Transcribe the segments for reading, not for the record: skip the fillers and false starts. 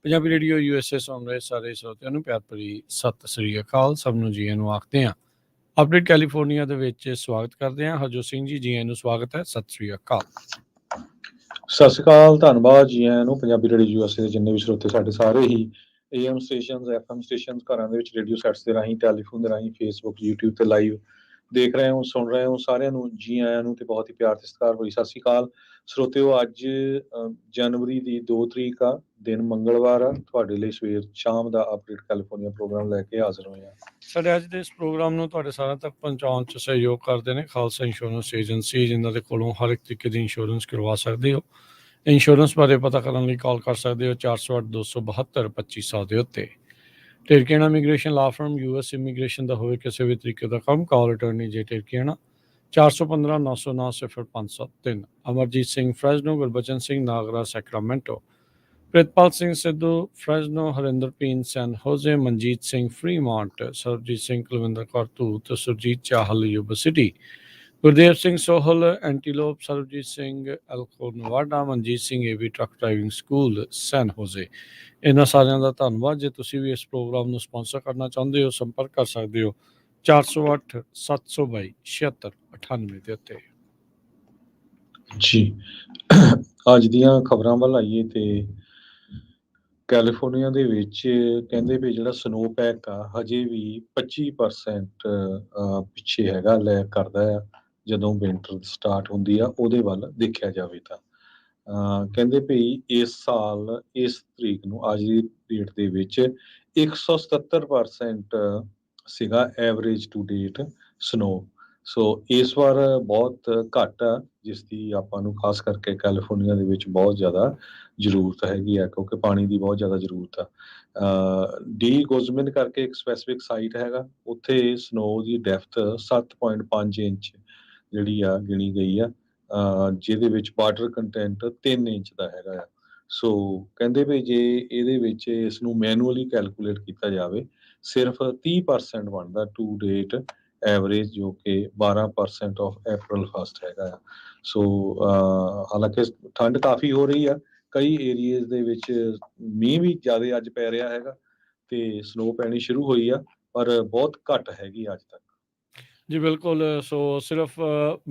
Punjabi radio USA ਸੁਣ ਰਹੇ ਸਾਰੇ ਸਰੋਤਿਆਂ ਨੂੰ ਪਿਆਰ ਭਰੀ ਸਤਿ ਸ੍ਰੀ ਅਕਾਲ। ਸਭ ਨੂੰ ਜੀ ਨੂੰ ਆਖਦੇ ਹਾਂ। ਅਪਡੇਟ ਕੈਲੀਫੋਰਨੀਆ ਦੇ ਵਿੱਚ ਸਵਾਗਤ ਕਰਦੇ ਹਾਂ। ਹਰਜੋਤ ਸਿੰਘ ਜੀ ਨੂੰ ਸਵਾਗਤ ਹੈ। ਸਤਿ ਸ੍ਰੀ ਅਕਾਲ। ਸਤਿ ਸ਼੍ਰੀ ਅਕਾਲ, ਧੰਨਵਾਦ ਜੀ ਆਇਆਂ ਨੂੰ। ਪੰਜਾਬੀ ਰੇਡੀਓ USA ਦੇ ਜਿੰਨੇ ਵੀ ਸਰੋਤੇ ਸਾਡੇ ਸਾਰੇ ਹੀ AM ਸਟੇਸ਼ਨਸ, FM ਸਟੇਸ਼ਨਸ, ਘਰਾਂ ਦੇ ਵਿੱਚ ਰੇਡੀਓ ਸੈਟਸ ਦੇ ਰਾਹੀਂ, ਟੈਲੀਫੋਨ ਦੇ ਰਾਹੀਂ, ਫੇਸਬੁੱਕ, YouTube ਤੇ ਲਾਈਵ ਦੇਖ ਰਹੇ ਹੋ, ਸੁਣ ਰਹੇ ਹੋ, ਸਾਰਿਆਂ ਨੂੰ ਜੀ ਆਇਆਂ ਨੂੰ ਤੇ ਬਹੁਤ ਹੀ ਪਿਆਰ ਤੇ ਸਤਿਕਾਰ ਭਰੀ ਸਤਿ ਸ਼੍ਰੀ ਅਕਾਲ। ਸਰੋਤਿਓ, ਅੱਜ ਜਨਵਰੀ ਦੀ 2 ਤਰੀਕ ਆ, ਦਿਨ ਮੰਗਲਵਾਰ ਆ। ਤੁਹਾਡੇ ਲਈ ਸਵੇਰ ਸ਼ਾਮ ਦਾ ਅਪਡੇਟ ਕੈਲੀਫੋਰਨੀਆ ਪ੍ਰੋਗਰਾਮ ਲੈ ਕੇ ਹਾਜ਼ਰ ਹੋਏ ਹਾਂ। ਸਾਡੇ ਅੱਜ ਦੇ ਇਸ ਪ੍ਰੋਗਰਾਮ ਨੂੰ ਤੁਹਾਡੇ ਸਾਰਿਆਂ ਤੱਕ ਪਹੁੰਚਾਉਣ 'ਚ ਸਹਿਯੋਗ ਕਰਦੇ ਨੇ ਖਾਲਸਾ ਇੰਸ਼ੋਰੈਂਸ ਏਜੰਸੀ, ਜਿਨ੍ਹਾਂ ਦੇ ਕੋਲੋਂ ਹਰ ਇੱਕ ਤਰੀਕੇ ਦੀ ਇੰਸ਼ੋਰੈਂਸ ਕਰਵਾ ਸਕਦੇ ਹੋ। ਇੰਸ਼ੋਰੈਂਸ ਬਾਰੇ ਪਤਾ ਕਰਨ ਲਈ ਕਾਲ ਕਰ ਸਕਦੇ ਹੋ 408-272-2500 ਦੇ ਉੱਤੇ। ਢੇਰਕੀਆਣਾ immigration law firm, US immigration ਦਾ ਹੋਵੇ ਕਿਸੇ ਵੀ ਤਰੀਕੇ ਦਾ ਕੰਮ, ਕਾਲ ਅਟਰਨੀ ਜੇ ਢੇਰਕੀਆਣਾ 415-909-0503। Amarjit Singh Fresno, Gurbachan Singh Nagra Sacramento, Pritpal Singh Sidhu Fresno, Harinder ਪੀਨ San Jose, Manjit Singh Fremont, Sarabjit Singh Kulwinder Kaur Dhoot, Surjit Chahal Yuba City, Gurdev Singh Sohal Antelope, Sarabjit Singh Elko Nevada, Manjit Singh AB truck driving school San Jose. ਇਹਨਾਂ ਸਾਰਿਆਂ ਦਾ ਧੰਨਵਾਦ। ਜੇ ਤੁਸੀਂ ਵੀ ਇਸ ਪ੍ਰੋਗਰਾਮ ਨੂੰ ਸਪਾਂਸਰ ਕਰਨਾ ਚਾਹੁੰਦੇ ਹੋ, ਸੰਪਰਕ ਕਰ ਸਕਦੇ ਹੋ 408-722-7698 ਦੇ ਉੱਤੇ। ਜੀ ਅੱਜ ਦੀਆਂ ਖਬਰਾਂ ਵੱਲ ਆਈਏ ਤੇ ਕੈਲੀਫੋਰਨੀਆ ਦੇ ਵਿੱਚ ਕਹਿੰਦੇ ਵੀ ਜਿਹੜਾ ਸਨੋ ਪੈਕ ਆ ਹਜੇ ਵੀ 25% ਪਿੱਛੇ ਹੈਗਾ, ਲੈ ਕਰਦਾ ਆ। ਜਦੋਂ ਵਿੰਟਰ ਸਟਾਰਟ ਹੁੰਦੀ ਆ ਉਹਦੇ ਵੱਲ ਦੇਖਿਆ ਜਾਵੇ ਤਾਂ ਕਹਿੰਦੇ ਵੀ ਇਸ ਸਾਲ ਇਸ ਤਰੀਕ ਨੂੰ ਅੱਜ ਦੀ ਡੇਟ ਦੇ ਵਿੱਚ 177% ਸੀਗਾ ਐਵਰੇਜ ਟੂ ਡੇਟ ਸਨੋ। ਸੋ ਇਸ ਵਾਰ ਬਹੁਤ ਘੱਟ ਆ, ਜਿਸ ਦੀ ਆਪਾਂ ਨੂੰ ਖਾਸ ਕਰਕੇ ਕੈਲੀਫੋਰਨੀਆ ਦੇ ਵਿੱਚ ਬਹੁਤ ਜ਼ਿਆਦਾ ਜ਼ਰੂਰਤ ਹੈਗੀ ਆ, ਕਿਉਂਕਿ ਪਾਣੀ ਦੀ ਬਹੁਤ ਜ਼ਿਆਦਾ ਜ਼ਰੂਰਤ ਆ। ਡੀ ਗੋਜ਼ਮਿਨ ਕਰਕੇ ਇੱਕ ਸਪੈਸੀਫਿਕ ਸਾਈਟ ਹੈਗਾ, ਉੱਥੇ ਸਨੋ ਦੀ ਡੈਪਥ 7.5 ਇੰਚ ਜਿਹੜੀ ਆ ਗਿਣੀ ਗਈ ਆ, ਜਿਹਦੇ ਵਿੱਚ ਵਾਟਰ ਕੰਟੈਂਟ 3 ਇੰਚ ਦਾ ਹੈਗਾ ਆ। ਸੋ ਕਹਿੰਦੇ ਵੀ ਜੇ ਇਹਦੇ ਵਿੱਚ ਇਸ ਨੂੰ ਮੈਨੂਅਲੀ ਕੈਲਕੂਲੇਟ ਕੀਤਾ ਜਾਵੇ, ਸਿਰਫ 30% ਬਣਦਾ ਟੂ ਡੇਟ ਐਵਰੇਜ, ਜੋ ਕਿ 12% ਆਫ April 1 ਹੈਗਾ ਆ। ਸੋ ਹਾਲਾਂਕਿ ਠੰਡ ਕਾਫੀ ਹੋ ਰਹੀ ਆ, ਕਈ ਏਰੀਏਜ਼ ਦੇ ਵਿੱਚ ਮੀਂਹ ਵੀ ਜ਼ਿਆਦਾ ਅੱਜ ਪੈ ਰਿਹਾ ਹੈਗਾ ਤੇ ਸਨੋ ਪੈਣੀ ਸ਼ੁਰੂ ਹੋਈ ਆ, ਪਰ ਬਹੁਤ ਘੱਟ ਹੈਗੀ ਅੱਜ ਤੱਕ। ਜੀ ਬਿਲਕੁਲ। ਸੋ ਸਿਰਫ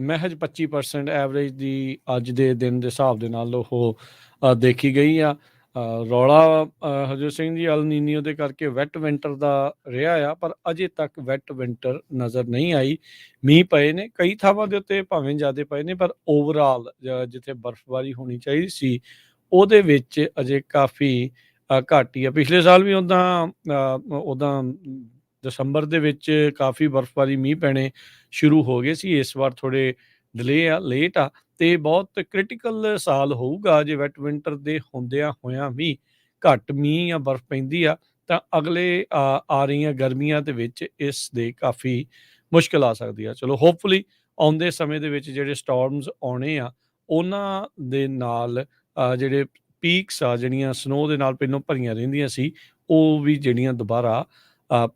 ਮਹਿਜ 25% ਐਵਰੇਜ ਦੀ ਅੱਜ ਦੇ ਦਿਨ ਦੇ ਹਿਸਾਬ ਦੇ ਨਾਲ ਉਹ ਦੇਖੀ ਗਈ ਆ। ਰੌਲਾ ਹਰਜੋਤ ਸਿੰਘ ਜੀ ਅਲ ਨੀਨੀਓ ਦੇ ਕਰਕੇ ਵੈਟ ਵਿੰਟਰ ਦਾ ਰਿਹਾ ਆ, ਪਰ ਅਜੇ ਤੱਕ ਵੈਟ ਵਿੰਟਰ ਨਜ਼ਰ ਨਹੀਂ ਆਈ। ਮੀਂਹ ਪਏ ਨੇ ਕਈ ਥਾਵਾਂ ਦੇ ਉੱਤੇ, ਭਾਵੇਂ ਜ਼ਿਆਦਾ ਪਏ ਨੇ, ਪਰ ਓਵਰਆਲ ਜਿੱਥੇ ਬਰਫ਼ਬਾਰੀ ਹੋਣੀ ਚਾਹੀਦੀ ਸੀ ਉਹਦੇ ਵਿੱਚ ਅਜੇ ਕਾਫੀ ਘੱਟ ਹੀ ਆ। ਪਿਛਲੇ ਸਾਲ ਵੀ ਉੱਦਾਂ ਦਸੰਬਰ ਦੇ ਵਿੱਚ ਕਾਫੀ ਬਰਫ਼ਬਾਰੀ, ਮੀਂਹ ਪੈਣੇ ਸ਼ੁਰੂ ਹੋ ਗਏ ਸੀ। ਇਸ ਵਾਰ ਥੋੜ੍ਹੇ ਡਿਲੇ ਆ, ਲੇਟ ਆ, ਤੇ ਬਹੁਤ ਕ੍ਰਿਟੀਕਲ ਸਾਲ ਹੋਊਗਾ ਜੇ ਵੈਟ ਵਿੰਟਰ ਦੇ ਹੁੰਦਿਆਂ ਹੋਇਆਂ ਵੀ ਘੱਟ ਮੀਂਹ ਜਾਂ ਬਰਫ਼ ਪੈਂਦੀ ਆ ਤਾਂ ਅਗਲੇ ਆ ਰਹੀਆਂ ਗਰਮੀਆਂ ਦੇ ਵਿੱਚ ਇਸ ਦੇ ਕਾਫੀ ਮੁਸ਼ਕਿਲ ਆ ਸਕਦੀ ਆ। ਚਲੋ ਹੋਪਫੁਲੀ ਆਉਂਦੇ ਸਮੇਂ ਦੇ ਵਿੱਚ ਜਿਹੜੇ ਸਟੋਰਮਸ ਆਉਣੇ ਆ ਉਹਨਾਂ ਦੇ ਨਾਲ ਜਿਹੜੇ ਪੀਕਸ ਆ, ਜਿਹੜੀਆਂ ਸਨੋ ਦੇ ਨਾਲ ਪਹਿਲਾਂ ਭਰੀਆਂ ਰਹਿੰਦੀਆਂ ਸੀ, ਉਹ ਵੀ ਜਿਹੜੀਆਂ ਦੁਬਾਰਾ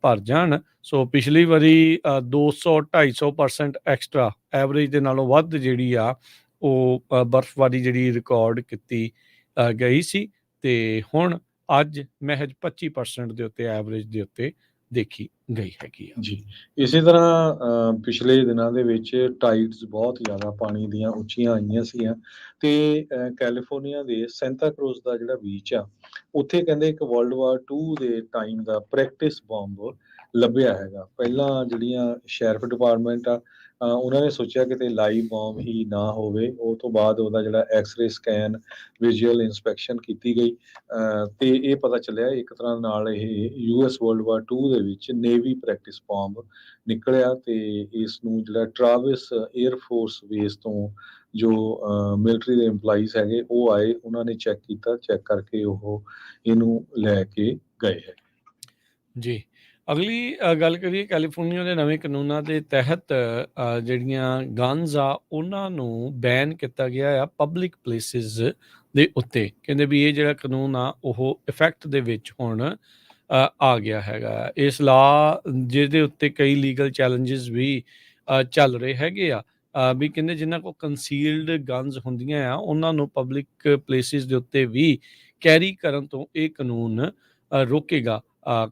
ਭਰ ਜਾਣ। ਸੋ ਪਿਛਲੀ ਵਾਰੀ 200-250% ਐਕਸਟਰਾ ਐਵਰੇਜ ਦੇ ਨਾਲੋਂ ਵੱਧ ਜਿਹੜੀ ਆ ਉਹ ਬਰਫ਼ਬਾਰੀ ਜਿਹੜੀ ਰਿਕਾਰਡ ਕੀਤੀ ਗਈ ਸੀ, ਤੇ ਹੁਣ ਅੱਜ ਮਹਿਜ 25% ਦੇ ਉੱਤੇ ਐਵਰੇਜ ਦੇ ਉੱਤੇ ਦੇਖੀ ਗਈ ਹੈਗੀ ਆ। ਜੀ ਇਸੇ ਤਰ੍ਹਾਂ ਪਿਛਲੇ ਦਿਨਾਂ ਦੇ ਵਿੱਚ ਟਾਈਡਸ ਬਹੁਤ ਜ਼ਿਆਦਾ ਪਾਣੀ ਦੀਆਂ ਉੱਚੀਆਂ ਆਈਆਂ ਸੀਗੀਆਂ, ਤੇ ਕੈਲੀਫੋਰਨੀਆ ਦੇ ਸੈਂਟਾ ਕਰੂਜ਼ ਦਾ ਜਿਹੜਾ ਬੀਚ ਆ, ਉੱਥੇ ਕਹਿੰਦੇ ਇੱਕ World War II ਦੇ ਟਾਈਮ ਦਾ ਪ੍ਰੈਕਟਿਸ ਬੰਬ ਲੱਭਿਆ ਹੈਗਾ। ਪਹਿਲਾਂ ਜਿਹੜੀਆਂ ਸ਼ੈਰਿਫ ਡਿਪਾਰਟਮੈਂਟ ਆ, ਉਹਨਾਂ ਨੇ ਸੋਚਿਆ ਕਿਤੇ ਲਾਈਵ ਬੰਬ ਹੀ ਨਾ ਹੋਵੇ। ਉਹ ਤੋਂ ਬਾਅਦ ਉਹਦਾ ਜਿਹੜਾ ਐਕਸ-ਰੇ ਸਕੈਨ, ਵਿਜ਼ੂਅਲ ਇੰਸਪੈਕਸ਼ਨ ਕੀਤੀ ਗਈ, ਤੇ ਇਹ ਪਤਾ ਚੱਲਿਆ ਇੱਕ ਤਰ੍ਹਾਂ ਨਾਲ ਇਹ US World War II ਦੇ ਵਿੱਚ ਨੇਵੀ ਪ੍ਰੈਕਟਿਸ ਬੰਬ ਨਿਕਲਿਆ। ਤੇ ਇਸ ਨੂੰ ਜਿਹੜਾ ਟਰਾਵਿਸ 에ਅਰ ਫੋਰਸ ਬੇਸ ਤੋਂ ਜੋ ਮਿਲਟਰੀ ਦੇ EMPLOYEES ਹੈਗੇ ਉਹ ਆਏ, ਉਹਨਾਂ ਨੇ ਚੈੱਕ ਕੀਤਾ, ਚੈੱਕ ਕਰਕੇ ਉਹ ਇਹਨੂੰ ਲੈ ਕੇ ਗਏ ਹੈ। ਜੀ ਅਗਲੀ ਗੱਲ ਕਰੀਏ, ਕੈਲੀਫੋਰਨੀਆ ਦੇ ਨਵੇਂ ਕਾਨੂੰਨਾਂ ਦੇ ਤਹਿਤ ਜਿਹੜੀਆਂ ਗਨਜ਼ ਆ ਉਹਨਾਂ ਨੂੰ ਬੈਨ ਕੀਤਾ ਗਿਆ ਆ ਪਬਲਿਕ ਪਲੇਸਿਸ ਦੇ ਉੱਤੇ। ਕਹਿੰਦੇ ਵੀ ਇਹ ਜਿਹੜਾ ਕਾਨੂੰਨ ਆ ਉਹ ਇਫੈਕਟ ਦੇ ਵਿੱਚ ਹੁਣ ਆ ਗਿਆ ਹੈਗਾ। ਇਸ ਲਾ ਜਿਹਦੇ ਉੱਤੇ ਕਈ ਲੀਗਲ ਚੈਲੰਜਸ ਵੀ ਚੱਲ ਰਹੇ ਹੈਗੇ ਆ। ਵੀ ਕਹਿੰਦੇ ਜਿਨ੍ਹਾਂ ਕੋਲ ਕੰਸੀਲਡ ਗਨਸ ਹੁੰਦੀਆਂ ਆ ਉਹਨਾਂ ਨੂੰ ਪਬਲਿਕ ਪਲੇਸਿਸ ਦੇ ਉੱਤੇ ਵੀ ਕੈਰੀ ਕਰਨ ਤੋਂ ਇਹ ਕਾਨੂੰਨ ਰੋਕੇਗਾ।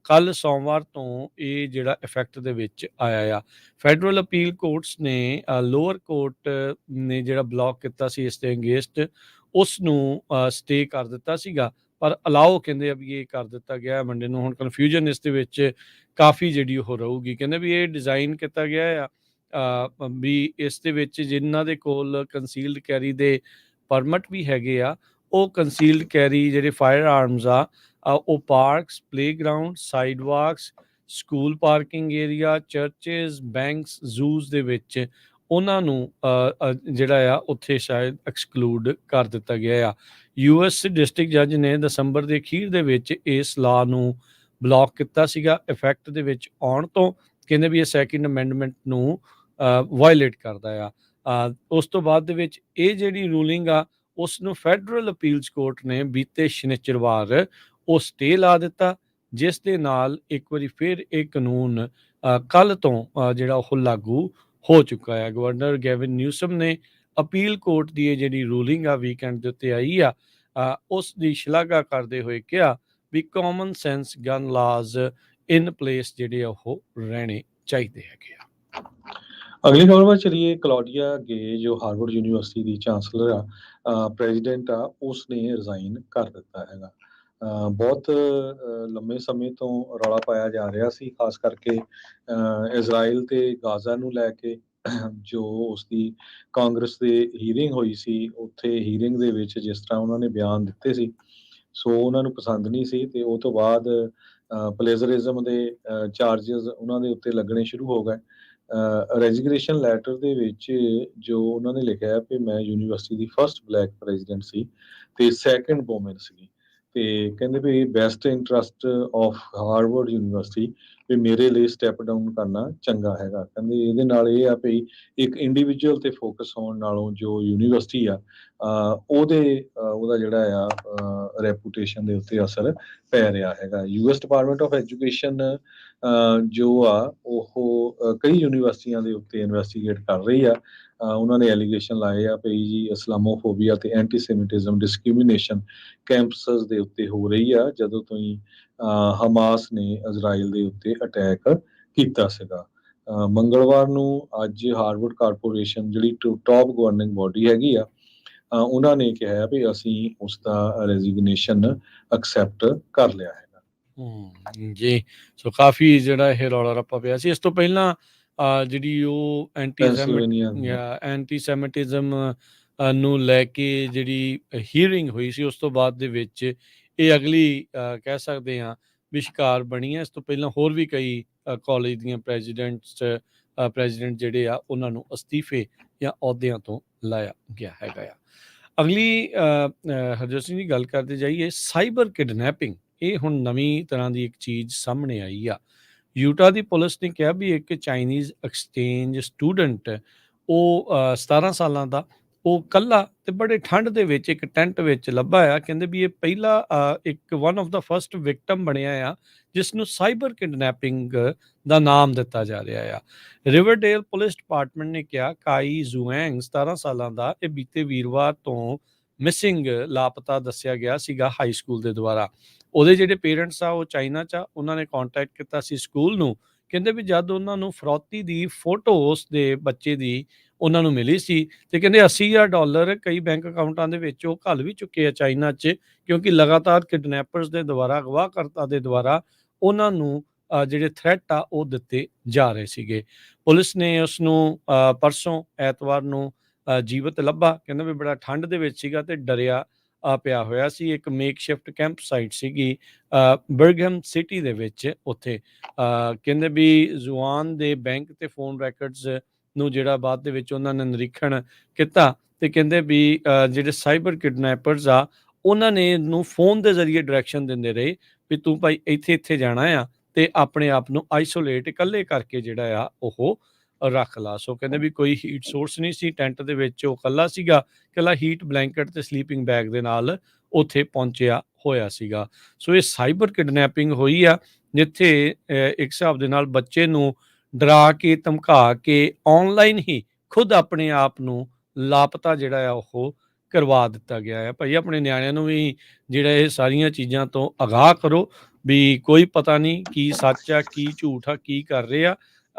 ਕੱਲ੍ਹ ਸੋਮਵਾਰ ਤੋਂ ਇਹ ਜਿਹੜਾ ਇਫੈਕਟ ਦੇ ਵਿੱਚ ਆਇਆ ਆ। ਫੈਡਰਲ ਅਪੀਲ ਕੋਰਟਸ ਨੇ ਲੋਅਰ ਕੋਰਟ ਨੇ ਜਿਹੜਾ ਬਲੋਕ ਕੀਤਾ ਸੀ ਇਸ ਦੇ ਅਗੇਂਸਟ, ਉਸ ਨੂੰ ਸਟੇ ਕਰ ਦਿੱਤਾ ਸੀਗਾ, ਪਰ ਅਲਾਓ ਕਹਿੰਦੇ ਆ ਵੀ ਇਹ ਕਰ ਦਿੱਤਾ ਗਿਆ ਮੰਡੇ ਨੂੰ। ਹੁਣ ਕਨਫਿਊਜ਼ਨ ਇਸ ਦੇ ਵਿੱਚ ਕਾਫੀ ਜਿਹੜੀ ਉਹ ਰਹੂਗੀ। ਕਹਿੰਦੇ ਵੀ ਇਹ ਡਿਜ਼ਾਈਨ ਕੀਤਾ ਗਿਆ ਆ ਵੀ ਇਸ ਦੇ ਵਿੱਚ ਜਿਨ੍ਹਾਂ ਦੇ ਕੋਲ ਕੰਸੀਲਡ ਕੈਰੀ ਦੇ ਪਰਮਿਟ ਵੀ ਹੈਗੇ ਆ, ਉਹ ਕੰਸੀਲਡ ਕੈਰੀ ਜਿਹੜੇ ਫਾਇਰ ਆਰਮਸ ਆ ਉਹ parks, playground, sidewalks, school parking area, churches, banks, zoos ਦੇ ਵਿੱਚ ਉਹਨਾਂ ਨੂੰ ਜਿਹੜਾ ਆ ਉੱਥੇ ਸ਼ਾਇਦ ਐਕਸਕਲੂਡ ਕਰ ਦਿੱਤਾ ਗਿਆ ਆ। ਯੂਐਸ ਡਿਸਟ੍ਰਿਕਟ ਜੱਜ ਨੇ ਦਸੰਬਰ ਦੇ ਅਖੀਰ ਦੇ ਵਿੱਚ ਇਸ ਲਾਅ ਨੂੰ ਬਲੌਕ ਕੀਤਾ ਸੀਗਾ ਇਫੈਕਟ ਦੇ ਵਿੱਚ ਆਉਣ ਤੋਂ। ਕਹਿੰਦੇ ਵੀ ਇਹ ਸੈਕਿੰਡ ਅਮੈਂਡਮੈਂਟ ਨੂੰ ਵਾਇਲੇਟ ਕਰਦਾ ਆ। ਉਸ ਤੋਂ ਬਾਅਦ ਦੇ ਵਿੱਚ ਇਹ ਜਿਹੜੀ ਰੂਲਿੰਗ ਆ ਉਸ ਨੂੰ ਫੈਡਰਲ ਅਪੀਲਸ ਕੋਰਟ ਨੇ ਬੀਤੇ ਸ਼ਨੀਚਰਵਾਰ ਉਹ ਸਟੇ ਲਾ ਦਿੱਤਾ, ਜਿਸ ਦੇ ਨਾਲ ਇੱਕ ਵਾਰੀ ਫਿਰ ਇਹ ਕਾਨੂੰਨ ਕੱਲ੍ਹ ਤੋਂ ਜਿਹੜਾ ਉਹ ਲਾਗੂ ਹੋ ਚੁੱਕਾ ਹੈ। ਗਵਰਨਰ ਗੈਵਿਨ ਨਿਊਸਮ ਨੇ ਅਪੀਲ ਕੋਰਟ ਦੀ ਇਹ ਜਿਹੜੀ ਰੂਲਿੰਗ ਆ ਵੀਕਐਂਡ ਦੇ ਉੱਤੇ ਆਈ ਆ, ਉਸ ਦੀ ਸ਼ਲਾਘਾ ਕਰਦੇ ਹੋਏ ਕਿਹਾ ਵੀ common sense gun laws in place ਜਿਹੜੇ ਉਹ ਰਹਿਣੇ ਚਾਹੀਦੇ ਹੈਗੇ ਆ। ਅਗਲੀ ਖਬਰ ਵੱਲ ਚਲੀਏ। ਕਲੌਡੀਆ ਗੇ ਜੋ ਹਾਰਵਰਡ ਯੂਨੀਵਰਸਿਟੀ ਦੀ ਚਾਂਸਲਰ ਆ, ਪ੍ਰੈਜ਼ੀਡੈਂਟ ਆ, ਉਸ ਨੇ ਰਿਜ਼ਾਈਨ ਕਰ ਦਿੱਤਾ ਹੈਗਾ। ਬਹੁਤ ਲੰਮੇ ਸਮੇਂ ਤੋਂ ਰੌਲਾ ਪਾਇਆ ਜਾ ਰਿਹਾ ਸੀ, ਖਾਸ ਕਰਕੇ ਇਜ਼ਰਾਈਲ ਤੇ ਗਾਜ਼ਾ ਨੂੰ ਲੈ ਕੇ। ਜੋ ਉਸਦੀ ਕਾਂਗਰਸ ਦੇ ਹੀਅਰਿੰਗ ਹੋਈ ਸੀ, ਉੱਥੇ ਹੀਅਰਿੰਗ ਦੇ ਵਿੱਚ ਜਿਸ ਤਰ੍ਹਾਂ ਉਹਨਾਂ ਨੇ ਬਿਆਨ ਦਿੱਤੇ ਸੀ, ਸੋ ਉਹਨਾਂ ਨੂੰ ਪਸੰਦ ਨਹੀਂ ਸੀ ਤੇ ਉਹ ਤੋਂ ਬਾਅਦ ਪਲੇਜ਼ਰਿਜ਼ਮ ਦੇ ਚਾਰਜਸ ਉਹਨਾਂ ਦੇ ਉੱਤੇ ਲੱਗਣੇ ਸ਼ੁਰੂ ਹੋ ਗਏ। ਰੈਜ਼ੀਗਨੇਸ਼ਨ ਲੈਟਰ ਦੇ ਵਿੱਚ ਜੋ ਉਹਨਾਂ ਨੇ ਲਿਖਿਆ ਕਿ ਮੈਂ ਯੂਨੀਵਰਸਿਟੀ ਦੀ ਫਸਟ ਬਲੈਕ ਪ੍ਰੈਜ਼ੀਡੈਂਟ ਸੀ ਤੇ ਸੈਕੰਡ ਵੂਮਨ ਸੀ, ਤੇ ਕਹਿੰਦੇ ਵੀ best interest of Harvard University ਵੀ ਮੇਰੇ ਲਈ ਸਟੈਪ ਡਾਊਨ ਕਰਨਾ ਚੰਗਾ ਹੈਗਾ। ਕਹਿੰਦੇ ਇਹਦੇ ਨਾਲ ਇਹ ਆ ਵੀ ਇੱਕ ਇੰਡੀਵਿਜੂਅਲ ਤੇ ਫੋਕਸ ਹੋਣ ਨਾਲੋਂ ਜੋ ਯੂਨੀਵਰਸਿਟੀ ਆ ਉਹਦਾ ਜਿਹੜਾ ਆ ਰੈਪੂਟੇਸ਼ਨ ਦੇ ਉੱਤੇ ਅਸਰ ਪੈ ਰਿਹਾ ਹੈਗਾ। ਯੂਐਸ ਡਿਪਾਰਟਮੈਂਟ ਆਫ ਐਜੂਕੇਸ਼ਨ ਜੋ ਆ ਉਹ ਕਈ ਯੂਨੀਵਰਸਿਟੀਆਂ ਦੇ ਉੱਤੇ ਇਨਵੈਸਟੀਗੇਟ ਕਰ ਰਹੀ ਆ। ਉਹਨਾਂ ਨੇ ਐਲੀਗੇਸ਼ਨ ਲਾਏ ਆ ਵੀ ਜੀ ਇਸਲਾਮੋਫੋਬੀਆ ਤੇ ਐਂਟੀਸੈਮਿਟਿਜ਼ਮ ਡਿਸਕ੍ਰਿਮੀਨੇਸ਼ਨ ਕੈਂਪਸਸ ਦੇ ਉੱਤੇ ਹੋ ਰਹੀ ਆ ਜਦੋਂ ਤੋਂ ਹੀ ਹਮਾਸ ਨੇ ਇਜ਼ਰਾਈਲ ਦੇ ਉੱਤੇ ਅਟੈਕ ਕੀਤਾ ਸੀਗਾ। ਮੰਗਲਵਾਰ ਨੂੰ ਅੱਜ ਹਾਰਵਰਡ ਕਾਰਪੋਰੇਸ਼ਨ ਜਿਹੜੀ ਟੌਪ ਗਵਰਨਿੰਗ ਬੋਡੀ ਹੈਗੀ ਆ, ਉਹਨਾਂ ਨੇ ਕਿਹਾ ਵੀ ਅਸੀਂ ਉਸ ਦਾ ਰੈਜ਼ੀਗਨੇਸ਼ਨ ਐਕਸੈਪਟ ਕਰ ਲਿਆ ਹੈਗਾ। ਜੀ, ਸੋ ਕਾਫੀ ਜਿਹੜਾ ਇਹ ਰੌਲਾ ਰੱਪਾ ਪਿਆ ਸੀ। ਇਸ ਤੋਂ ਪਹਿਲਾਂ ਜਿਹੜੀ ਉਹ ਐਂਟੀਸੈਮਿਟਿਜ਼ਮ ਨੂੰ ਲੈ ਕੇ ਜਿਹੜੀ ਹੀਅਰਿੰਗ ਹੋਈ ਸੀ, ਉਸ ਤੋਂ ਬਾਅਦ ਦੇ ਵਿੱਚ ਇਹ ਅਗਲੀ ਕਹਿ ਸਕਦੇ ਹਾਂ ਵੀ ਸ਼ਿਕਾਰ ਬਣੀ ਹੈ। ਇਸ ਤੋਂ ਪਹਿਲਾਂ ਹੋਰ ਵੀ ਕਈ ਕਾਲਜ ਦੀਆਂ ਪ੍ਰੈਜ਼ੀਡੈਂਟ ਜਿਹੜੇ ਆ ਉਹਨਾਂ ਨੂੰ ਅਸਤੀਫੇ ਜਾਂ ਅਹੁਦਿਆਂ ਤੋਂ ਲਾਇਆ ਗਿਆ ਹੈਗਾ ਆ। ਅਗਲੀ ਹਰਜੋਤ ਸਿੰਘ ਜੀ ਗੱਲ ਕਰਦੇ ਜਾਈਏ, ਸਾਈਬਰ ਕਿਡਨੈਪਿੰਗ ਇਹ ਹੁਣ ਨਵੀਂ ਤਰ੍ਹਾਂ ਦੀ ਇੱਕ ਚੀਜ਼ ਸਾਹਮਣੇ ਆਈ ਆ। ਯੂਟਾ ਦੀ ਪੁਲਿਸ ਨੇ ਕਿਹਾ ਵੀ ਇੱਕ ਚਾਈਨੀਜ਼ ਐਕਸਚੇਂਜ ਸਟੂਡੈਂਟ ਉਹ 17 ਸਾਲਾਂ ਦਾ ਉਹ ਕੱਲਾ ਤੇ ਬੜੇ ਠੰਡ ਦੇ ਵਿੱਚ ਇੱਕ ਟੈਂਟ ਵਿੱਚ ਲੱਭਾ ਆ। ਕਹਿੰਦੇ ਵੀ ਇਹ ਪਹਿਲਾ ਇੱਕ one of the first victim ਬਣਿਆ ਆ ਜਿਸ ਨੂੰ ਸਾਈਬਰ ਕਿਡਨੈਪਿੰਗ ਦਾ ਨਾਮ ਦਿੱਤਾ ਜਾ ਰਿਹਾ ਆ। ਰਿਵਰਡੇਲ ਪੁਲਿਸ ਡਿਪਾਰਟਮੈਂਟ ਨੇ ਕਿਹਾ ਕਾਈ ਜ਼ੂਐਂਗ 17 ਸਾਲਾਂ ਦਾ ਇਹ ਬੀਤੇ ਵੀਰਵਾਰ ਤੋਂ ਮਿਸਿੰਗ ਲਾਪਤਾ ਦੱਸਿਆ ਗਿਆ ਸੀਗਾ ਹਾਈ ਸਕੂਲ ਦੇ ਦੁਆਰਾ। ਉਹਦੇ ਜਿਹੜੇ ਪੇਰੈਂਟਸ ਆ ਉਹ ਚਾਈਨਾ 'ਚ ਆ, ਉਹਨਾਂ ਨੇ ਕੰਟੈਕਟ ਕੀਤਾ ਸੀ ਸਕੂਲ ਨੂੰ। ਕਹਿੰਦੇ ਵੀ ਜਦ ਉਹਨਾਂ ਨੂੰ ਫਰੌਤੀ ਦੀ ਫੋਟੋ ਉਸ ਦੇ ਬੱਚੇ ਦੀ ਉਹਨਾਂ ਨੂੰ ਮਿਲੀ ਸੀ ਤੇ ਕਹਿੰਦੇ $80,000 ਕਈ ਬੈਂਕ ਅਕਾਊਂਟਾਂ ਦੇ ਵਿੱਚ ਉਹ ਘੱਲ ਵੀ ਚੁੱਕੇ ਆ ਚਾਈਨਾ 'ਚ, ਕਿਉਂਕਿ ਲਗਾਤਾਰ ਕਿਡਨੈਪਰਸ ਦੇ ਦੁਆਰਾ, ਅਗਵਾਕਰਤਾ ਦੇ ਦੁਆਰਾ ਉਹਨਾਂ ਨੂੰ ਜਿਹੜੇ ਥ੍ਰੈਟ ਆ ਉਹ ਦਿੱਤੇ ਜਾ ਰਹੇ ਸੀਗੇ। ਪੁਲਿਸ ਨੇ ਉਸ ਨੂੰ ਪਰਸੋਂ ਐਤਵਾਰ ਨੂੰ ਜੀਵਤ ਲੱਭਾ। ਕਹਿੰਦਾ ਵੀ ਬੜਾ ਠੰਡ ਦੇ ਵਿੱਚ ਸੀਗਾ ਤੇ ਡਰਿਆ ਪਿਆ ਹੋਇਆ ਸੀ। ਇੱਕ ਮੇਕ ਸ਼ਿਫਟ ਕੈਂਪ ਸਾਈਟ ਸੀਗੀ ਬਰਗਹਮ ਸਿਟੀ ਦੇ ਵਿੱਚ। ਉੱਥੇ ਕਹਿੰਦੇ ਵੀ ਜ਼ੁਆਨ ਦੇ ਬੈਂਕ ਤੇ ਫੋਨ ਰੈਕਰਡਸ ਨੂੰ ਜਿਹੜਾ ਬਾਅਦ ਦੇ ਵਿੱਚ ਉਹਨਾਂ ਨੇ ਨਿਰੀਖਣ ਕੀਤਾ ਤੇ ਕਹਿੰਦੇ ਵੀ ਜਿਹੜੇ ਸਾਈਬਰ ਕਿਡਨੈਪਰਸ ਆ ਉਹਨਾਂ ਨੇ ਇਹਨੂੰ ਫੋਨ ਦੇ ਜ਼ਰੀਏ ਡਾਇਰੈਕਸ਼ਨ ਦਿੰਦੇ ਰਹੇ ਵੀ ਤੂੰ ਭਾਈ ਇੱਥੇ ਜਾਣਾ ਆ ਤੇ ਆਪਣੇ ਆਪ ਨੂੰ ਆਈਸੋਲੇਟ ਇਕੱਲੇ ਕਰਕੇ ਜਿਹੜਾ ਆ ਉਹ ਰੱਖ ਲਾ। ਸੋ ਕਹਿੰਦੇ ਵੀ ਕੋਈ ਹੀਟ ਸੋਰਸ ਨਹੀਂ ਸੀ ਟੈਂਟ ਦੇ ਵਿੱਚ, ਉਹ ਇਕੱਲਾ ਸੀਗਾ, ਇਕੱਲਾ ਹੀਟ ਬਲੈਂਕਟ ਤੇ ਸਲੀਪਿੰਗ ਬੈਗ ਦੇ ਨਾਲ ਉੱਥੇ ਪਹੁੰਚਿਆ ਹੋਇਆ ਸੀਗਾ। ਸੋ ਇਹ ਸਾਈਬਰ ਕਿਡਨੈਪਿੰਗ ਹੋਈ ਆ ਜਿੱਥੇ ਇੱਕ ਹਿਸਾਬ ਦੇ ਨਾਲ ਬੱਚੇ ਨੂੰ ਡਰਾ ਕੇ ਧਮਕਾ ਕੇ ਆਨਲਾਈਨ ਹੀ ਖੁਦ ਆਪਣੇ ਆਪ ਨੂੰ ਲਾਪਤਾ ਜਿਹੜਾ ਆ ਉਹ ਕਰਵਾ ਦਿੱਤਾ ਗਿਆ ਹੈ। ਭਾਈ ਆਪਣੇ ਨਿਆਣਿਆਂ ਨੂੰ ਵੀ ਜਿਹੜਾ ਇਹ ਸਾਰੀਆਂ ਚੀਜ਼ਾਂ ਤੋਂ ਅਗਾਹ ਕਰੋ ਵੀ ਕੋਈ ਪਤਾ ਨਹੀਂ ਕੀ ਸੱਚ ਆ ਕੀ ਝੂਠ ਆ ਕੀ ਕਰ ਰਹੇ ਆ।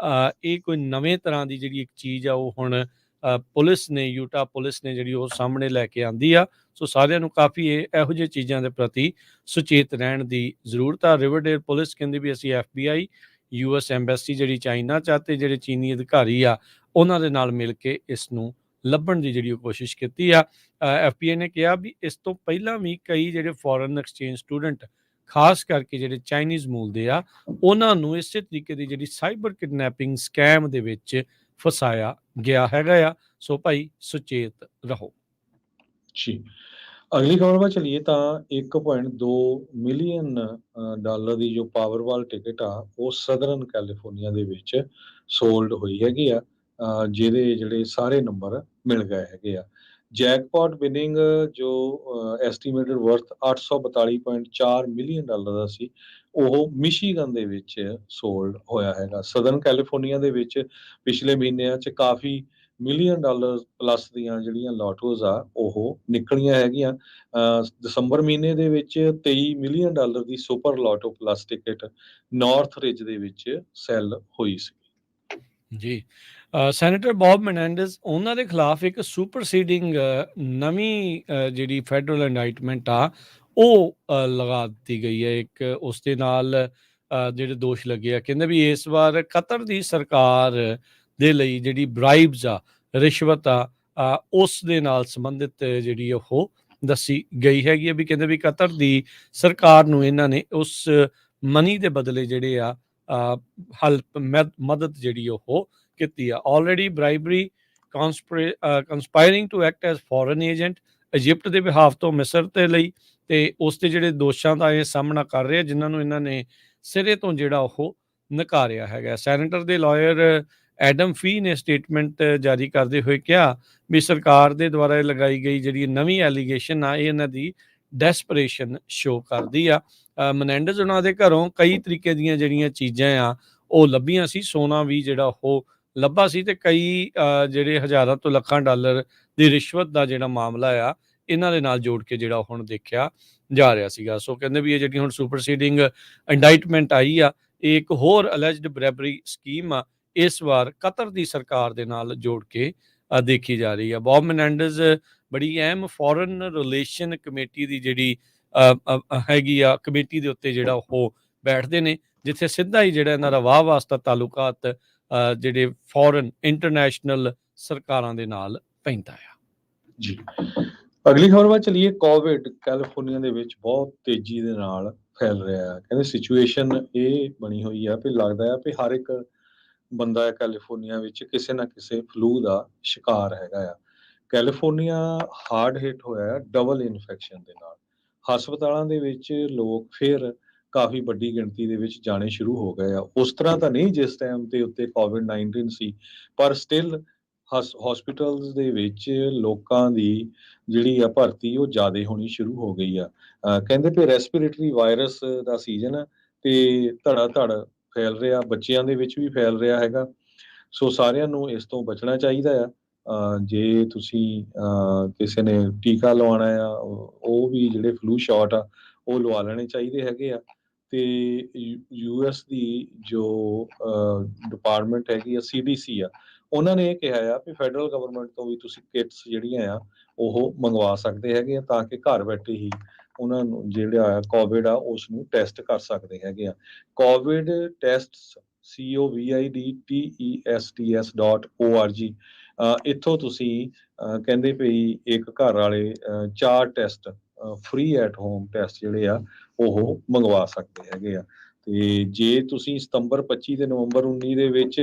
ਇਹ ਕੋਈ ਨਵੇਂ ਤਰ੍ਹਾਂ ਦੀ ਜਿਹੜੀ ਇੱਕ ਚੀਜ਼ ਆ ਉਹ ਹੁਣ ਪੁਲਿਸ ਨੇ ਯੂਟਾ ਪੁਲਿਸ ਨੇ ਜਿਹੜੀ ਉਹ ਸਾਹਮਣੇ ਲੈ ਕੇ ਆਂਦੀ ਆ। ਸੋ ਸਾਰਿਆਂ ਨੂੰ ਕਾਫੀ ਇਹੋ ਜਿਹੀ ਚੀਜ਼ਾਂ ਦੇ ਪ੍ਰਤੀ ਸੁਚੇਤ ਰਹਿਣ ਦੀ ਜ਼ਰੂਰਤ ਆ। ਰਿਵਰਡੇਲ ਪੁਲਿਸ ਕਹਿੰਦੀ ਵੀ ਅਸੀਂ FBI US ਐਮਬੈਸੀ ਜਿਹੜੀ ਚਾਈਨਾ 'ਚ ਆ ਤੇ ਜਿਹੜੇ ਚੀਨੀ ਅਧਿਕਾਰੀ ਆ ਉਹਨਾਂ ਦੇ ਨਾਲ ਮਿਲ ਕੇ ਇਸ ਨੂੰ ਲੱਭਣ ਦੀ ਜਿਹੜੀ ਉਹ ਕੋਸ਼ਿਸ਼ ਕੀਤੀ ਆ। FBI ਨੇ ਕਿਹਾ ਵੀ ਇਸ ਤੋਂ ਪਹਿਲਾਂ ਵੀ ਕਈ ਜਿਹੜੇ ਫੋਰਨ ਐਕਸਚੇਂਜ ਸਟੂਡੈਂਟ ਖਾਸ ਕਰਕੇ ਜਿਹੜੇ ਚਾਈਨੀਜ਼ ਮੂਲ ਦੇ ਆ ਉਹਨਾਂ ਨੂੰ ਇਸੇ ਤਰੀਕੇ ਦੀ ਜਿਹੜੀ ਸਾਈਬਰ ਕਿਡਨੈਪਿੰਗ ਸਕੈਮ ਦੇ ਵਿੱਚ ਫਸਾਇਆ ਗਿਆ ਹੈਗਾ ਆ। ਸੋ ਭਾਈ ਸੁਚੇਤ ਰਹੋ। ਜੀ। ਅਗਲੀ ਖਬਰ ਵੱਲ ਚਲੀਏ ਤਾਂ 1.2 ਮਿਲੀਅਨ ਡਾਲਰ ਦੀ ਜੋ ਪਾਵਰਵਾਲ ਟਿਕਟ ਆ ਉਹ ਸਦਰਨ ਕੈਲੀਫੋਰਨੀਆ ਦੇ ਵਿੱਚ ਸੋਲਡ ਹੋਈ ਹੈਗੀ ਆ, ਜਿਹਦੇ ਜਿਹੜੇ ਸਾਰੇ ਨੰਬਰ ਮਿਲ ਗਏ ਹੈਗੇ ਆ। ਜੈਕਪਾਟ ਵਿਨਿੰਗ ਜੋ ਐਸਟੀਮੇਟਡ ਵਰਥ 842.4 ਮਿਲੀਅਨ ਡਾਲਰ ਦਾ ਸੀ, ਉਹ ਮਿਸ਼ੀਗਨ ਦੇ ਵਿੱਚ ਸੋਲਡ ਹੋਇਆ ਹੈਗਾ। ਸਦਰਨ ਕੈਲੀਫੋਰਨੀਆ ਦੇ ਵਿੱਚ ਪਿਛਲੇ ਮਹੀਨਿਆਂ 'ਚ ਕਾਫੀ ਮਿਲੀਅਨ ਡਾਲਰ ਪਲੱਸ ਦੀਆਂ ਜਿਹੜੀਆਂ ਲਾਟੋਜ਼ ਆ ਉਹ ਨਿਕਲੀਆਂ ਹੈਗੀਆਂ। ਦਸੰਬਰ ਮਹੀਨੇ ਦੇ ਵਿੱਚ 23 ਮਿਲੀਅਨ ਡਾਲਰ ਦੀ ਸੁਪਰ ਲਾਟੋ ਪਲੱਸ ਟਿਕਟ ਨਾਰਥ ਰਿਜ ਦੇ ਵਿੱਚ ਸੈੱਲ ਹੋਈ ਸੀ। ਜੀ। ਸੈਨੇਟਰ ਬੌਬ ਮੈਨੈਂਡਸ ਉਹਨਾਂ ਦੇ ਖਿਲਾਫ ਇੱਕ ਸੁਪਰਸੀਡਿੰਗ ਨਵੀਂ ਜਿਹੜੀ ਫੈਡਰਲ ਇੰਡਾਈਟਮੈਂਟ ਆ ਉਹ ਲਗਾ ਦਿੱਤੀ ਗਈ ਹੈ। ਇੱਕ ਉਸ ਦੇ ਨਾਲ ਜਿਹੜੇ ਦੋਸ਼ ਲੱਗੇ ਆ ਕਹਿੰਦੇ ਵੀ ਇਸ ਵਾਰ ਕਤਰ ਦੀ ਸਰਕਾਰ ਦੇ ਲਈ ਜਿਹੜੀ ਬ੍ਰਾਈਬਸ ਆ ਰਿਸ਼ਵਤ ਆ ਉਸ ਦੇ ਨਾਲ ਸੰਬੰਧਿਤ ਜਿਹੜੀ ਉਹ ਦੱਸੀ ਗਈ ਹੈਗੀ ਆ। ਵੀ ਕਹਿੰਦੇ ਵੀ ਕਤਰ ਦੀ ਸਰਕਾਰ ਨੂੰ ਇਹਨਾਂ ਨੇ ਉਸ ਮਨੀ ਦੇ ਬਦਲੇ ਜਿਹੜੇ ਆ ਹੈਲਪ ਮਦਦ ਜਿਹੜੀ ਉਹ ਕੀਤੀ ਆ। Already bribery conspiring to act as foreign agent Egypt ਦੇ ਬਿਹਾਫ ਤੋਂ ਮਿਸਰ ਦੇ ਲਈ ਤੇ ਉਸ ਦੇ ਜਿਹੜੇ ਦੋਸ਼ਾਂ ਦਾ ਇਹ ਸਾਹਮਣਾ ਕਰ ਰਹੇ ਆ ਜਿਨ੍ਹਾਂ ਨੂੰ ਇਹਨਾਂ ਨੇ ਸਿਰੇ ਤੋਂ ਜਿਹੜਾ ਉਹ ਨਕਾਰਿਆ ਹੈਗਾ। ਸੈਨੇਟਰ ਦੇ ਲਾਇਰ ਐਡਮ ਫੀ ਨੇ ਸਟੇਟਮੈਂਟ ਜਾਰੀ ਕਰਦੇ ਹੋਏ ਕਿਹਾ ਵੀ ਸਰਕਾਰ ਦੇ ਦੁਆਰਾ ਲਗਾਈ ਗਈ ਜਿਹੜੀ ਨਵੀਂ ਐਲੀਗੇਸ਼ਨ ਆ ਇਹ ਇਹਨਾਂ ਦੀ ਡੈਸਪਰੇਸ਼ਨ ਸ਼ੋ ਕਰਦੀ ਆ। ਮਨੈਂਡਸ ਉਹਨਾਂ ਦੇ ਘਰੋਂ ਕਈ ਤਰੀਕੇ ਦੀਆਂ ਜਿਹੜੀਆਂ ਚੀਜ਼ਾਂ ਆ ਉਹ ਲੱਭੀਆਂ ਸੀ, ਸੋਨਾ ਵੀ ਜਿਹੜਾ ਉਹ ਲੱਭਾ ਸੀ ਤੇ ਕਈ ਜਿਹੜੇ ਹਜ਼ਾਰਾਂ ਤੋਂ ਲੱਖਾਂ ਡਾਲਰ ਦੀ ਰਿਸ਼ਵਤ ਦਾ ਜਿਹੜਾ ਮਾਮਲਾ ਆ ਇਹਨਾਂ ਦੇ ਨਾਲ ਜੋੜ ਕੇ ਜਿਹੜਾ ਹੁਣ ਦੇਖਿਆ ਜਾ ਰਿਹਾ ਸੀਗਾ। ਸੋ ਕਹਿੰਦੇ ਵੀ ਇਹ ਜਿਹੜੀ ਹੁਣ ਸੁਪਰਸੀਡਿੰਗ ਇੰਡਾਈਟਮੈਂਟ ਆਈ ਆ ਇਹ ਇੱਕ ਹੋਰ ਅਲੈਜਡ ਬ੍ਰੈਬਰੀ ਸਕੀਮ ਆ, ਇਸ ਵਾਰ ਕਤਰ ਦੀ ਸਰਕਾਰ ਦੇ ਨਾਲ ਜੋੜ ਕੇ ਦੇਖੀ ਜਾ ਰਹੀ ਆ। ਬੌਬ ਮੈਨੈਂਡਸ ਬੜੀ ਅਹਿਮ ਫੋਰਨ ਰਿਲੇਸ਼ਨ ਕਮੇਟੀ ਦੀ ਜਿਹੜੀ ਹੈਗੀ ਆ ਕਮੇਟੀ ਦੇ ਉੱਤੇ ਜਿਹੜਾ ਉਹ ਬੈਠਦੇ ਨੇ ਜਿੱਥੇ ਸਿੱਧਾ ਹੀ ਜਿਹੜਾ ਇਹਨਾਂ ਦਾ ਵਾਹ ਵਾਸਤਾ ਤਾਲੁਕਾਤ ਜਿਹੜੇ ਫੋਰਨ ਇੰਟਰਨੈਸ਼ਨਲ ਸਰਕਾਰਾਂ ਦੇ ਨਾਲ ਪੈਂਦਾ ਆ। ਜੀ। ਅਗਲੀ ਖਬਰ ਵੱਲ ਚਲੀਏ। ਕੋਵਿਡ ਕੈਲੀਫੋਰਨੀਆ ਦੇ ਵਿੱਚ ਬਹੁਤ ਤੇਜ਼ੀ ਦੇ ਨਾਲ ਫੈਲ ਰਿਹਾ ਹੈ। ਕਹਿੰਦੇ ਸਿਚੁਏਸ਼ਨ ਇਹ ਬਣੀ ਹੋਈ ਆ ਵੀ ਲੱਗਦਾ ਆ ਵੀ ਹਰ ਇੱਕ ਬੰਦਾ ਹੈ ਕੈਲੀਫੋਰਨੀਆ ਵਿੱਚ ਕਿਸੇ ਨਾ ਕਿਸੇ ਫਲੂ ਦਾ ਸ਼ਿਕਾਰ ਹੈਗਾ ਆ। ਕੈਲੀਫੋਰਨੀਆ ਹਾਰਡ ਹਿੱਟ ਹੋਇਆ ਡਬਲ ਇਨਫੈਕਸ਼ਨ ਦੇ ਨਾਲ। ਹਸਪਤਾਲਾਂ ਦੇ ਵਿੱਚ ਲੋਕ ਫਿਰ ਕਾਫੀ ਵੱਡੀ ਗਿਣਤੀ ਦੇ ਵਿੱਚ ਜਾਣੇ ਸ਼ੁਰੂ ਹੋ ਗਏ ਆ। ਉਸ ਤਰ੍ਹਾਂ ਤਾਂ ਨਹੀਂ ਜਿਸ ਟਾਈਮ ਤੇ ਉੱਤੇ ਕੋਵਿਡ-19 ਸੀ, ਪਰ ਸਟਿਲ ਹਸਪੀਟਲਸ ਦੇ ਵਿੱਚ ਲੋਕਾਂ ਦੀ ਜਿਹੜੀ ਆ ਭਰਤੀ ਉਹ ਜ਼ਿਆਦਾ ਹੋਣੀ ਸ਼ੁਰੂ ਹੋ ਗਈ ਆ। ਕਹਿੰਦੇ ਵੀ ਰੈਸਪੀਰੇਟਰੀ ਵਾਇਰਸ ਦਾ ਸੀਜ਼ਨ ਆ ਤੇ ਧੜਾ-ਧੜ ਫੈਲ ਰਿਹਾ, ਬੱਚਿਆਂ ਦੇ ਵਿੱਚ ਵੀ ਫੈਲ ਰਿਹਾ ਹੈਗਾ। ਸੋ ਸਾਰਿਆਂ ਨੂੰ ਇਸ ਤੋਂ ਬਚਣਾ ਚਾਹੀਦਾ ਆ। ਜੇ ਤੁਸੀਂ ਕਿਸੇ ਨੇ ਟੀਕਾ ਲਵਾਉਣਾ ਆ ਉਹ ਵੀ ਜਿਹੜੇ ਫਲੂ ਸ਼ਾਟ ਆ ਉਹ ਲਵਾ ਲੈਣੇ ਚਾਹੀਦੇ ਹੈਗੇ ਆ। ਤੇ US ਦੀ ਜੋ ਡਿਪਾਰਟਮੈਂਟ ਹੈਗੀ ਆ CDC ਆ ਉਹਨਾਂ ਨੇ ਇਹ ਕਿਹਾ ਆ ਵੀ ਫੈਡਰਲ ਗਵਰਨਮੈਂਟ ਤੋਂ ਵੀ ਤੁਸੀਂ ਕਿਟਸ ਜਿਹੜੀਆਂ ਆ ਉਹ ਮੰਗਵਾ ਸਕਦੇ ਹੈਗੇ ਆ ਤਾਂ ਕਿ ਘਰ ਬੈਠੇ ਹੀ ਉਹਨਾਂ ਨੂੰ ਜਿਹੜਾ ਆ ਕੋਵਿਡ ਆ ਉਸ ਨੂੰ ਟੈਸਟ ਕਰ ਸਕਦੇ ਹੈਗੇ ਆ। ਕੋਵਿਡ ਟੈਸਟਸ COVIDTESTS.org ਇੱਥੋਂ ਤੁਸੀਂ ਕਹਿੰਦੇ ਵੀ ਇੱਕ ਘਰ ਵਾਲੇ 4 test free at home test ਜਿਹੜੇ ਆ ਉਹ ਮੰਗਵਾ ਸਕਦੇ ਹੈਗੇ ਆ। ਤੇ ਜੇ ਤੁਸੀਂ ਸਤੰਬਰ 25 ਤੇ ਨਵੰਬਰ 19 ਦੇ ਵਿੱਚ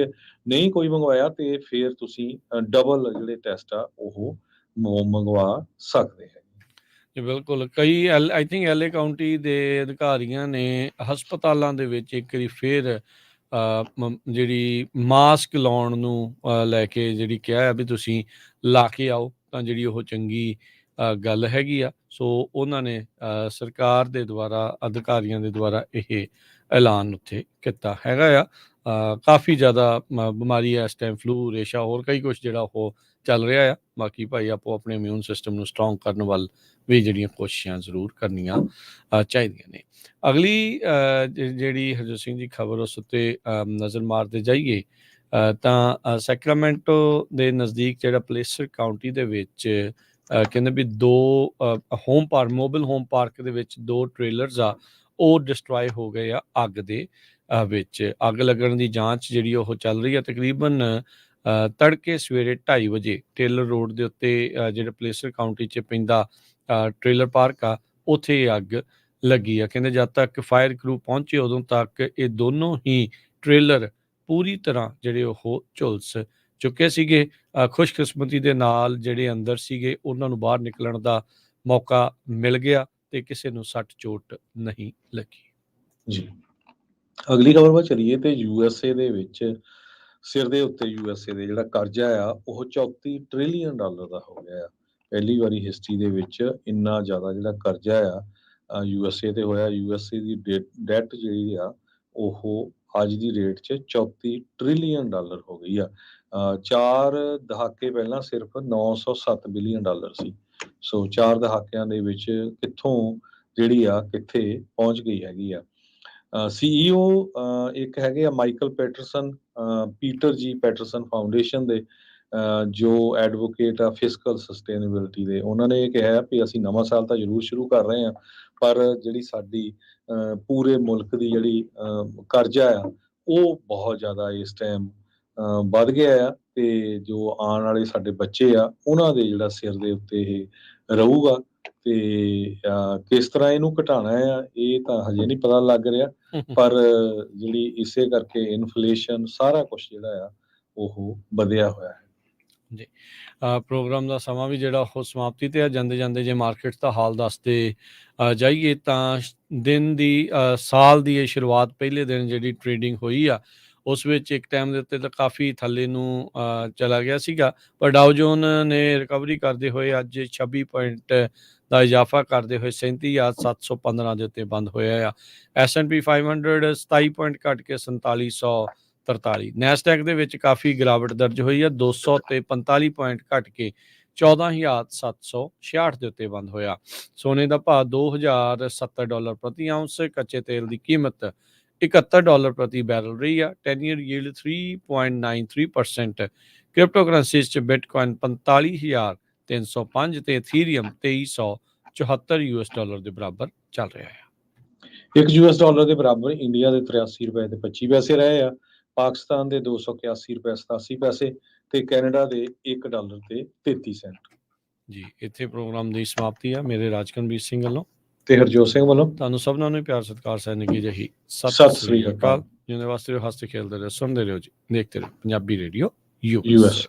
ਨਹੀਂ ਕੋਈ ਮੰਗਵਾਇਆ ਤੇ ਫਿਰ ਤੁਸੀਂ ਡਬਲ ਜਿਹੜੇ ਟੈਸਟ ਆ ਉਹ ਮੰਗਵਾ ਸਕਦੇ ਹੈ। ਜੀ ਬਿਲਕੁਲ। ਕਈ ਆਈ ਥਿੰਕ LA ਕਾਊਂਟੀ ਦੇ ਅਧਿਕਾਰੀਆਂ ਨੇ ਹਸਪਤਾਲਾਂ ਦੇ ਵਿੱਚ ਇੱਕ ਵਾਰੀ ਫਿਰ ਜਿਹੜੀ ਮਾਸਕ ਲਾਉਣ ਨੂੰ ਲੈ ਕੇ ਜਿਹੜੀ ਕਿਹਾ ਹੈ ਵੀ ਤੁਸੀਂ ਲਾ ਕੇ ਆਓ ਤਾਂ ਜਿਹੜੀ ਉਹ ਚੰਗੀ ਗੱਲ ਹੈਗੀ ਆ। ਸੋ ਉਹਨਾਂ ਨੇ ਸਰਕਾਰ ਦੇ ਦੁਆਰਾ ਅਧਿਕਾਰੀਆਂ ਦੇ ਦੁਆਰਾ ਇਹ ਐਲਾਨ ਉੱਥੇ ਕੀਤਾ ਹੈਗਾ ਆ। ਕਾਫੀ ਜ਼ਿਆਦਾ ਬਿਮਾਰੀ ਹੈ ਇਸ ਟਾਈਮ, ਫਲੂ, ਰੇਸ਼ਾ, ਹੋਰ ਕਈ ਕੁਛ ਜਿਹੜਾ ਉਹ ਚੱਲ ਰਿਹਾ ਆ। ਬਾਕੀ ਭਾਈ ਆਪੋ ਆਪਣੇ ਇਮਿਊਨ ਸਿਸਟਮ ਨੂੰ ਸਟਰੋਂਗ ਕਰਨ ਵੱਲ ਵੀ ਜਿਹੜੀਆਂ ਕੋਸ਼ਿਸ਼ਾਂ ਜ਼ਰੂਰ ਕਰਨੀਆਂ ਚਾਹੀਦੀਆਂ ਨੇ। ਅਗਲੀ ਜਿਹੜੀ ਹਰਜੋਤ ਸਿੰਘ ਦੀ ਖਬਰ ਉਸ ਉੱਤੇ ਨਜ਼ਰ ਮਾਰਦੇ ਜਾਈਏ ਤਾਂ ਸੈਕਰਾਮੈਂਟੋ ਦੇ ਨਜ਼ਦੀਕ ਜਿਹੜਾ ਪਲੇਸਰ ਕਾਊਂਟੀ ਦੇ ਵਿੱਚ ਕਹਿੰਦੇ ਵੀ 2 ਮੋਬਾਈਲ ਹੋਮ ਪਾਰਕ ਦੇ ਵਿੱਚ 2 ਟ੍ਰੇਲਰਸ ਆ ਉਹ ਡਿਸਟਰੋਏ ਹੋ ਗਏ ਆ ਅੱਗ ਦੇ ਵਿੱਚ। ਅੱਗ ਲੱਗਣ ਦੀ ਜਾਂਚ ਜਿਹੜੀ ਉਹ ਚੱਲ ਰਹੀ ਆ। ਤਕਰੀਬਨ ਤੜਕੇ ਸਵੇਰੇ 2:30 ਵਜੇ ਟੇਲਰ ਰੋਡ ਦੇ ਉੱਤੇ ਜਿਹੜਾ ਪਲੇਸਰ ਕਾਊਂਟੀ 'ਚ ਪੈਂਦਾ ਟ੍ਰੇਲਰ ਪਾਰਕ ਆ ਉੱਥੇ ਇਹ ਅੱਗ ਲੱਗੀ ਆ। ਕਹਿੰਦੇ ਜਦ ਤੱਕ ਫਾਇਰ ਕਰੂ ਪਹੁੰਚੇ ਉਦੋਂ ਤੱਕ ਇਹ ਦੋਨੋਂ ਹੀ ਟ੍ਰੇਲਰ ਪੂਰੀ ਤਰ੍ਹਾਂ ਜਿਹੜੇ ਉਹ ਝੁਲਸ ਚੁੱਕੇ ਸੀਗੇ। ਖੁਸ਼ਕਿਸਮਤੀ ਦੇ ਨਾਲ ਜਿਹੜੇ ਅੰਦਰ ਸੀਗੇ ਉਹਨਾਂ ਨੂੰ ਬਾਹਰ ਨਿਕਲਣ ਦਾ ਮੌਕਾ ਮਿਲ ਗਿਆ ਤੇ ਕਿਸੇ ਨੂੰ ਸੱਟ ਚੋਟ ਨਹੀਂ ਲੱਗੀ। ਜੀ, ਅਗਲੀ ਖਬਰ ਵੱਲ ਚਲੀਏ ਤੇ USA ਦੇ ਵਿੱਚ ਸਿਰ ਦੇ ਉੱਤੇ USA ਦੇ ਜਿਹੜਾ ਕਰਜ਼ਾ ਆ ਉਹ 34 ਟ੍ਰਿਲੀਅਨ ਡਾਲਰ ਦਾ ਹੋ ਗਿਆ ਆ। ਪਹਿਲੀ ਵਾਰੀ ਹਿਸਟਰੀ ਦੇ ਵਿੱਚ ਇੰਨਾ ਜ਼ਿਆਦਾ ਜਿਹੜਾ ਕਰਜ਼ਾ ਆ USA ਤੇ ਹੋਇਆ। USA ਦੀ ਡੈਟ ਜਿਹੜੀ ਆ ਉਹ ਅੱਜ ਦੀ ਰੇਟ 'ਚ 34 ਟ੍ਰਿਲੀਅਨ ਡਾਲਰ ਹੋ ਗਈ ਆ। 4 ਦਹਾਕੇ ਪਹਿਲਾਂ ਸਿਰਫ 907 ਬਿਲੀਅਨ ਡਾਲਰ ਸੀ। ਸੋ 4 ਦਹਾਕਿਆਂ ਦੇ ਵਿੱਚ ਕਿੱਥੋਂ ਜਿਹੜੀ ਆ ਕਿੱਥੇ ਪਹੁੰਚ ਗਈ ਹੈਗੀ ਆ। CEO ਇੱਕ ਹੈਗੇ ਆ ਮਾਈਕਲ ਪੈਟਰਸਨ, ਪੀਟਰ ਜੀ ਪੈਟਰਸਨ ਫਾਊਂਡੇਸ਼ਨ ਦੇ ਜੋ ਐਡਵੋਕੇਟ ਆ ਫਿਸਕਲ ਸਸਟੇਨੇਬਿਲਿਟੀ ਦੇ। ਉਹਨਾਂ ਨੇ ਇਹ ਕਿਹਾ ਵੀ ਅਸੀਂ ਨਵਾਂ ਸਾਲ ਤਾਂ ਜ਼ਰੂਰ ਸ਼ੁਰੂ ਕਰ ਰਹੇ ਹਾਂ, ਪਰ ਜਿਹੜੀ ਸਾਡੀ ਪੂਰੇ ਮੁਲਕ ਦੀ ਜਿਹੜੀ ਕਰਜ਼ਾ ਆ ਉਹ ਬਹੁਤ ਜ਼ਿਆਦਾ ਇਸ ਟਾਈਮ ਵੱਧ ਗਿਆ ਆ ਤੇ ਜੋ ਆਉਣ ਵਾਲੇ ਸਾਡੇ ਬੱਚੇ ਆ ਉਹਨਾਂ ਦੇ ਜਿਹੜਾ ਸਿਰ ਦੇ ਉੱਤੇ ਇਹ ਰਹੂਗਾ ਤੇ ਕਿਸ ਤਰ੍ਹਾਂ ਇਹਨੂੰ ਘਟਾਉਣਾ ਆ ਇਹ ਤਾਂ ਹਜੇ ਨਹੀਂ ਪਤਾ ਲੱਗ ਰਿਹਾ। ਪਰ ਜਿਹੜੀ ਇਸੇ ਕਰਕੇ ਇਨਫਲੇਸ਼ਨ ਸਾਰਾ ਕੁਝ ਜਿਹੜਾ ਆ ਉਹ ਵਧਿਆ ਹੋਇਆ ਹੈ। ਜੀ, ਪ੍ਰੋਗਰਾਮ ਦਾ ਸਮਾਂ ਵੀ ਜਿਹੜਾ ਉਹ ਸਮਾਪਤੀ ਤੇ ਆ। ਜਾਂਦੇ ਜਾਂਦੇ ਜੇ ਮਾਰਕੀਟ ਦਾ ਹਾਲ ਦੱਸਦੇ ਜਾਈਏ ਤਾਂ ਦਿਨ ਦੀ ਸਾਲ ਦੀ ਇਹ ਸ਼ੁਰੂਆਤ ਪਹਿਲੇ ਦਿਨ ਜਿਹੜੀ ਟ੍ਰੇਡਿੰਗ ਹੋਈ ਆ ਉਸ ਵਿੱਚ ਇੱਕ ਟਾਈਮ ਦੇ ਉੱਤੇ ਤਾਂ ਕਾਫੀ ਥੱਲੇ ਨੂੰ ਚਲਾ ਗਿਆ ਸੀਗਾ, ਪਰ ਡਾਓ ਜੋਨ ਨੇ ਰਿਕਵਰੀ ਕਰਦੇ ਹੋਏ ਅੱਜ 26 ਪੁਆਇੰਟ ਦਾ ਇਜ਼ਾਫਾ ਕਰਦੇ ਹੋਏ 37,715 ਦੇ ਉੱਤੇ ਬੰਦ ਹੋਇਆ ਆ। S&P 500 27 ਪੁਆਇੰਟ ਘਟ ਕੇ 4743। ਨੈਸਡੈਕ ਦੇ ਵਿੱਚ ਕਾਫੀ ਗਿਰਾਵਟ ਦਰਜ ਹੋਈ ਆ, 200 ਤੇ 45 ਪੁਆਇੰਟ ਘਟ ਕੇ 14,766 ਦੇ ਉੱਤੇ ਬੰਦ ਹੋਇਆ। ਸੋਨੇ ਦਾ ਭਾਅ $2,070 ਪ੍ਰਤੀ ਆਉਂਸ, ਕੱਚੇ ਤੇਲ ਦੀ ਕੀਮਤ $71 ਪ੍ਰਤੀ ਬੈਰਲ ਰਹੀ ਆ। 10 ਈਅਰ ਯੀਲਡ 3.93%। ਕ੍ਰਿਪਟੋ ਕਰੰਸੀਜ਼ 'ਚ ਬਿਟਕੋਇਨ 45,305 ਤੇ ਇਥੀਰੀਅਮ 2,374 US$ ਦੇ ਬਰਾਬਰ ਚੱਲ ਰਿਹਾ ਹੈ। $1 ਦੇ ਬਰਾਬਰ ਇੰਡੀਆ ਦੇ 83 ਰੁਪਏ ਤੇ 25 ਪੈਸੇ ਰਹੇ ਆ, ਪਾਕਿਸਤਾਨ ਦੇ 281 ਰੁਪਏ 87 ਪੈਸੇ ਤੇ ਕੈਨੇਡਾ ਦੇ $1 ਤੇ 33 ਸੈਂਟ। ਜੀ, ਇੱਥੇ ਪ੍ਰੋਗਰਾਮ ਦੀ ਸਮਾਪਤੀ ਆ। ਮੇਰੇ ਰਾਜਕਨਵੀਰ ਸਿੰਘ ਵੱਲੋਂ ਤੇ ਹਰਜੋਤ ਸਿੰਘ ਵੱਲੋਂ ਤੁਹਾਨੂੰ ਸਭਨਾਂ ਨੂੰ ਪਿਆਰ ਸਤਿਕਾਰ ਸਹਿ ਨਿੱਘੀ ਜਿਹੀ ਸਤਿ ਸ੍ਰੀ ਅਕਾਲ। ਜਿਉਂਦੇ ਵਾਸਤੇ ਰਹੋ, ਹੱਸਦੇ ਖੇਲਦੇ ਰਹੋ, ਸੁਣਦੇ ਰਹੋ ਜੀ, ਦੇਖਦੇ ਰਹੋ ਪੰਜਾਬੀ ਰੇਡੀਓ US।